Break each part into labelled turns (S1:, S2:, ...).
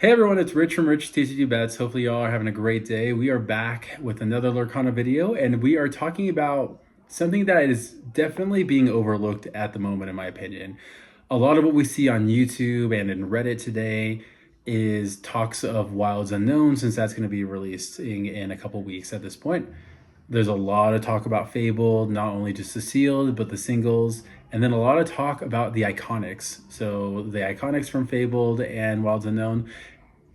S1: Hey everyone, it's Rich from Rich TCG Bets. Hopefully y'all are having a great day. We are back with another Lorcana video, and we are talking about something that is definitely being overlooked at the moment, in my opinion. A lot of what we see on YouTube and in Reddit today is talks of Wilds Unknown, since that's going to be released in a couple weeks at this point. There's a lot of talk about Fabled, not only just the sealed, but the singles, and then a lot of talk about the iconics. So the iconics from Fabled and Wilds Unknown,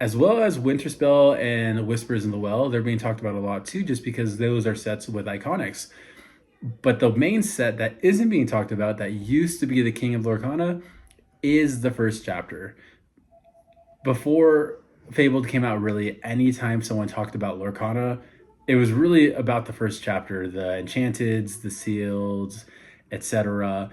S1: as well as Winterspell and Whispers in the Well, they're being talked about a lot too, just because those are sets with iconics. But the main set that isn't being talked about, that used to be the King of Lorcana, is the first chapter. Before Fabled came out, really, anytime someone talked about Lorcana, it was really about the first chapter, the Enchanteds, the Sealed, etc.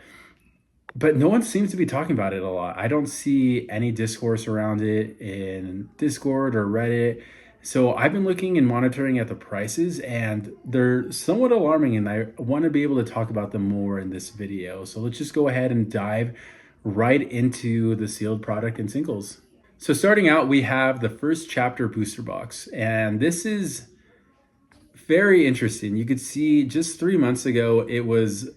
S1: But no one seems to be talking about it a lot. I don't see any discourse around it in Discord or Reddit. So I've been looking and monitoring at the prices, and they're somewhat alarming, and I want to be able to talk about them more in this video. So let's just go ahead and dive right into the sealed product and singles. So starting out, we have the first chapter booster box, and this is very interesting. You could see just 3 months ago, it was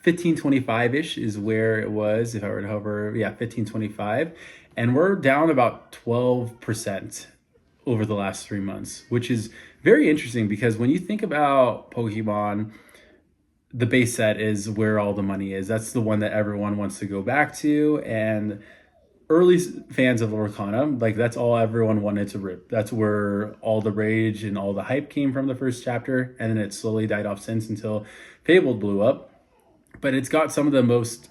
S1: 1525-ish is where it was. If I were to hover, yeah, 1525. And we're down about 12% over the last 3 months, which is very interesting because when you think about Pokemon, the base set is where all the money is. That's the one that everyone wants to go back to. And early fans of Lorcana, like that's all everyone wanted to rip. That's where all the rage and all the hype came from the first chapter. And then it slowly died off since until Fabled blew up. But it's got some of the most,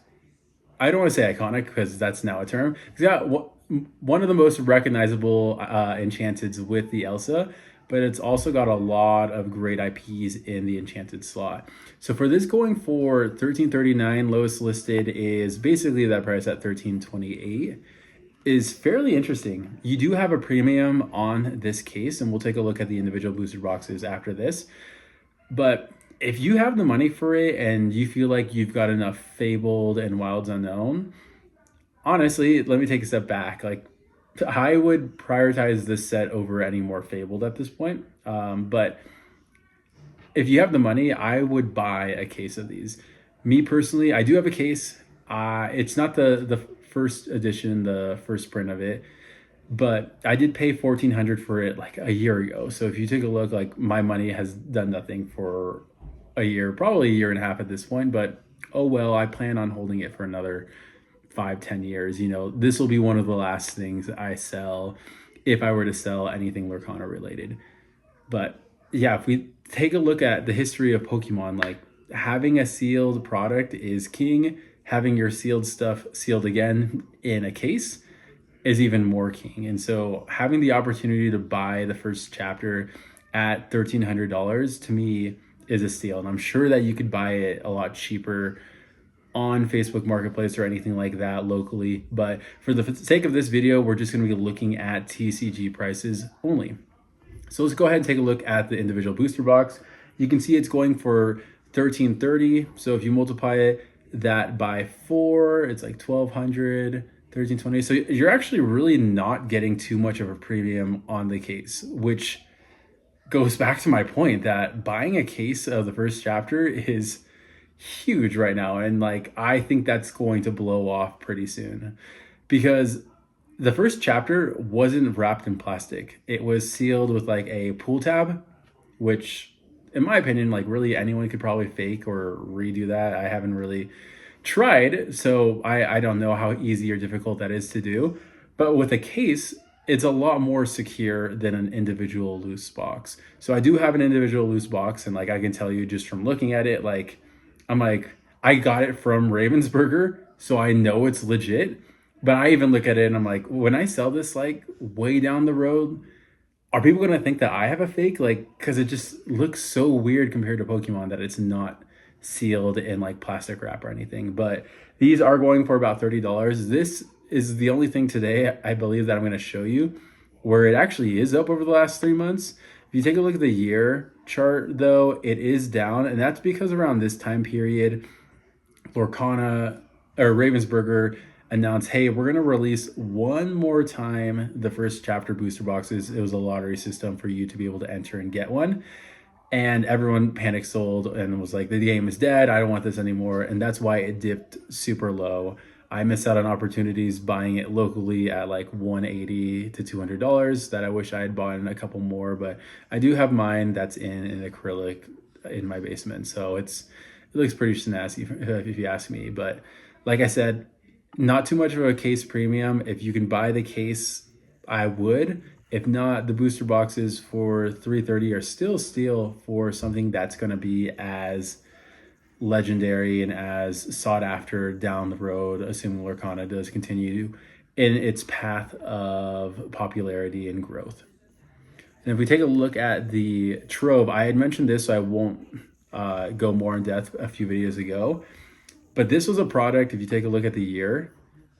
S1: I don't want to say iconic because that's now a term. It's got one of the most recognizable Enchanteds with the Elsa, but it's also got a lot of great IPs in the Enchanted slot. So for this, going for $13.39, lowest listed is basically that price at $13.28, is fairly interesting. You do have a premium on this case, and we'll take a look at the individual booster boxes after this. But if you have the money for it and you feel like you've got enough Fabled and Wilds Unknown, honestly, let me take a step back. Like, I would prioritize this set over any more Fabled at this point. But if you have the money, I would buy a case of these. Me personally, I do have a case. It's not the first edition, the first print of it, but I did pay $1,400 for it like a year ago. So if you take a look, like my money has done nothing for a year, probably a year and a half at this point, but oh well, I plan on holding it for another 5-10 years. You know, this will be one of the last things I sell if I were to sell anything Lorcana related. But yeah, if we take a look at the history of Pokemon, like having a sealed product is king. Having your sealed stuff sealed again in a case is even more king. And so having the opportunity to buy the first chapter at $1,300 to me is a steal. And I'm sure that you could buy it a lot cheaper on Facebook Marketplace or anything like that locally. But for the sake of this video, we're just going to be looking at TCG prices only. So let's go ahead and take a look at the individual booster box. You can see it's going for $13.30. So if you multiply that by 4, it's like $1,200. $13.20. So you're actually really not getting too much of a premium on the case, which goes back to my point that buying a case of the first chapter is huge right now. And like, I think that's going to blow off pretty soon because the first chapter wasn't wrapped in plastic. It was sealed with like a pull tab, which in my opinion, like really anyone could probably fake or redo that. I haven't really tried, so I don't know how easy or difficult that is to do. But with a case, it's a lot more secure than an individual loose box. So I do have an individual loose box, and like I can tell you just from looking at it, like I'm like, I got it from Ravensburger, so I know it's legit. But I even look at it and I'm like, when I sell this like way down the road, are people gonna think that I have a fake? Like, because it just looks so weird compared to Pokemon that it's not sealed in like plastic wrap or anything. But these are going for about $30. This is the only thing today, I believe, that I'm going to show you where it actually is up over the last 3 months. If you take a look at the year chart, though, it is down, and that's because around this time period, Lorcana or Ravensburger announced, hey, we're going to release one more time the first chapter booster boxes. It was a lottery system for you to be able to enter and get one. And everyone panic sold and was like, the game is dead. I don't want this anymore. And that's why it dipped super low. I missed out on opportunities buying it locally at like $180 to $200 that I wish I had bought a couple more, but I do have mine that's in an acrylic in my basement. So it looks pretty snazzy if you ask me. But like I said, not too much of a case premium. If you can buy the case, I would. If not, the booster boxes for $330 are still steal for something that's going to be as legendary and as sought after down the road, assuming Lorcana does continue in its path of popularity and growth. And if we take a look at the Trove, I had mentioned this, so I won't go more in depth a few videos ago. But this was a product, if you take a look at the year,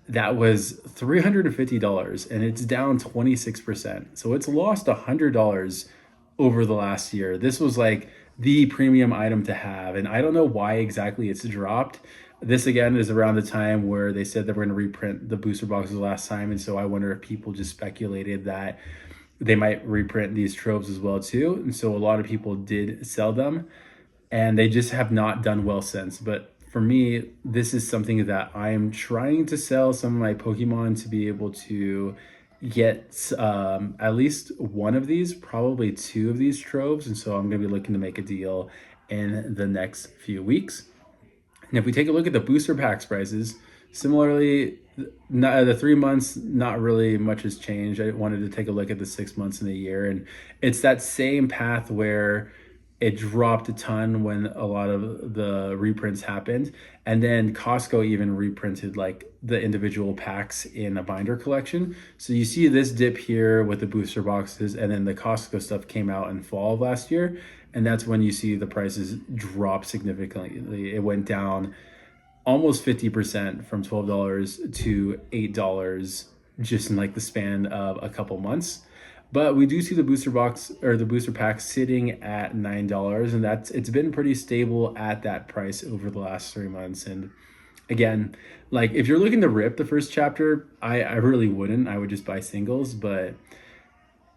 S1: that was $350 and it's down 26%. So it's lost $100 over the last year. This was like the premium item to have. And I don't know why exactly it's dropped. This again is around the time where they said they were going to reprint the booster boxes last time. And so I wonder if people just speculated that they might reprint these Troves as well too. And so a lot of people did sell them and they just have not done well since. But for me, this is something that I am trying to sell some of my Pokemon to be able to get at least one of these, probably two of these Troves. And so I'm going to be looking to make a deal in the next few weeks. And if we take a look at the booster packs prices, similarly, the 3 months, not really much has changed. I wanted to take a look at the 6 months in the year. And it's that same path where it dropped a ton when a lot of the reprints happened. And then Costco even reprinted like the individual packs in a binder collection. So you see this dip here with the booster boxes, and then the Costco stuff came out in fall of last year. And that's when you see the prices drop significantly. It went down almost 50% from $12 to $8 just in like the span of a couple months. But we do see the booster box or the booster pack sitting at $9, and it's been pretty stable at that price over the last 3 months. And again, like if you're looking to rip the first chapter, I really wouldn't. I would just buy singles. But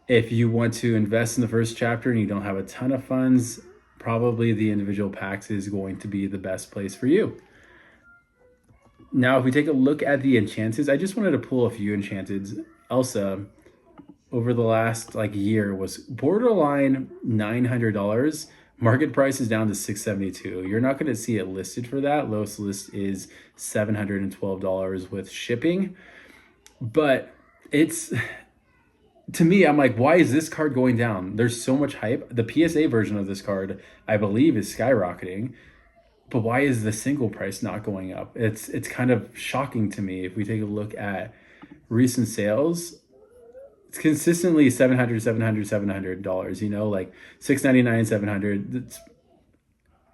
S1: if you want to invest in the first chapter and you don't have a ton of funds, probably the individual packs is going to be the best place for you. Now, if we take a look at the enchanteds, I just wanted to pull a few enchanteds. Elsa, over the last like year, was borderline $900. Market price is down to $672. You're not going to see it listed for that. Lowest list is $712 with shipping. But it's, to me, I'm like, why is this card going down? There's so much hype. The PSA version of this card, I believe, is skyrocketing. But why is the single price not going up? It's kind of shocking to me. If we take a look at recent sales, it's consistently $700, you know, like $699, $700. It's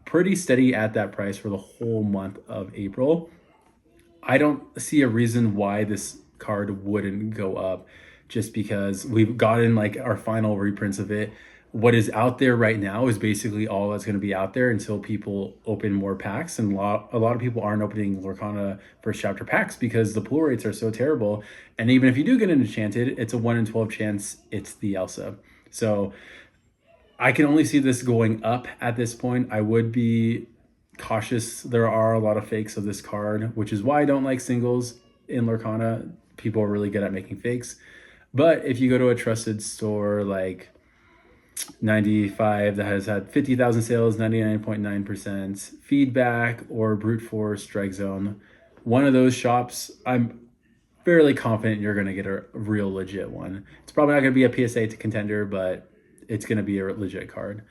S1: pretty steady at that price for the whole month of April. I don't see a reason why this card wouldn't go up, just because we've gotten like our final reprints of it. What is out there right now is basically all that's going to be out there until people open more packs. And a lot of people aren't opening Lorcana first chapter packs because the pull rates are so terrible. And even if you do get an enchanted, it's a 1 in 12 chance it's the Elsa. So I can only see this going up at this point. I would be cautious. There are a lot of fakes of this card, which is why I don't like singles in Lorcana. People are really good at making fakes. But if you go to a trusted store like 95 that has had 50,000 sales, 99.9% feedback, or Brute Force, Strike Zone, one of those shops, I'm fairly confident you're going to get a real legit one. It's probably not going to be a PSA to contender, but it's going to be a legit card.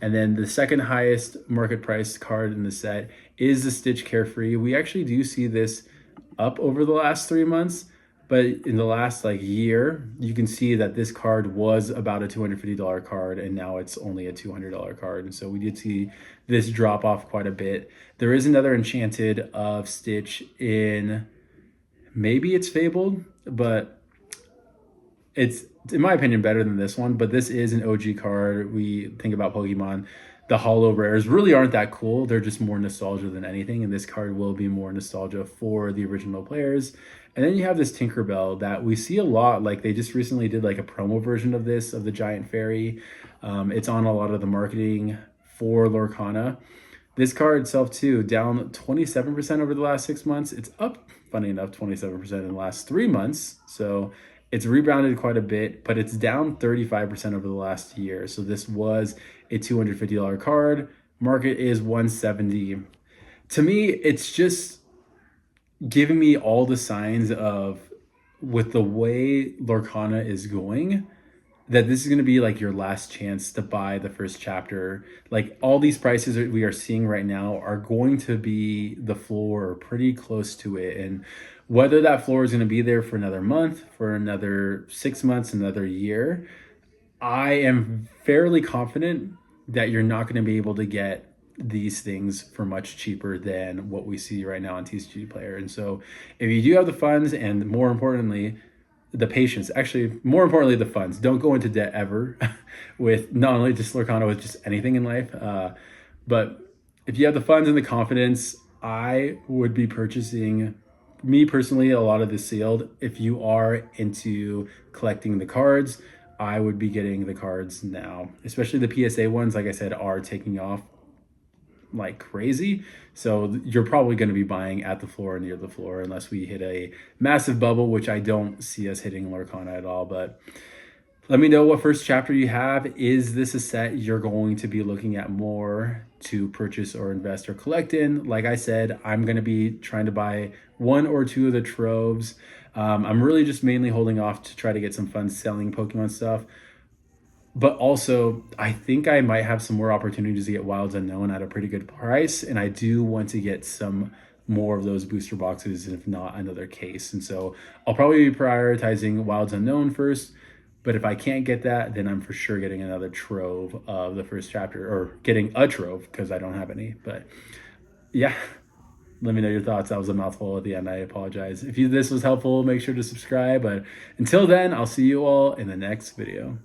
S1: And then the second highest market price card in the set is the Stitch Carefree. We actually do see this up over the last 3 months. But in the last like year, you can see that this card was about a $250 card, and now it's only a $200 card. And so we did see this drop off quite a bit. There is another enchanted of Stitch in, maybe it's Fabled, but it's, in my opinion, better than this one. But this is an OG card. We think about Pokemon. the holo rares really aren't that cool. They're just more nostalgia than anything, and this card will be more nostalgia for the original players. And then you have this Tinkerbell that we see a lot. Like they just recently did like a promo version of this, of the giant fairy. It's on a lot of the marketing for Lorcana. This card itself too, down 27% over the last 6 months. It's up, funny enough, 27% in the last 3 months. So it's rebounded quite a bit, but it's down 35% over the last year. So this was a $250 card. Market is $170. To me, it's just giving me all the signs of, with the way Lorcana is going, that this is going to be like your last chance to buy the first chapter. Like all these prices that we are seeing right now are going to be the floor or pretty close to it. And whether that floor is going to be there for another month, for another 6 months, another year, I am fairly confident that you're not going to be able to get these things for much cheaper than what we see right now on TCG Player. And so if you do have the funds, and more importantly, the patience, actually more importantly, the funds, don't go into debt ever with not only just Lorcana, with just anything in life. But if you have the funds and the confidence, I would be purchasing, me personally, a lot of the sealed. If you are into collecting the cards, I would be getting the cards now, especially the PSA ones, like I said, are taking off like crazy. So you're probably going to be buying at the floor or near the floor, unless we hit a massive bubble, which I don't see us hitting Lorcana at all. But let me know what first chapter you have. Is this a set you're going to be looking at more to purchase or invest or collect in? Like I said, I'm going to be trying to buy 1 or 2 of the troves. I'm really just mainly holding off to try to get some fun selling Pokemon stuff. But also, I think I might have some more opportunities to get Wilds Unknown at a pretty good price. And I do want to get some more of those booster boxes, if not another case. And so I'll probably be prioritizing Wilds Unknown first. But if I can't get that, then I'm for sure getting another trove of the first chapter, or getting a trove because I don't have any. But yeah, let me know your thoughts. That was a mouthful at the end. I apologize. If this was helpful, make sure to subscribe. But until then, I'll see you all in the next video.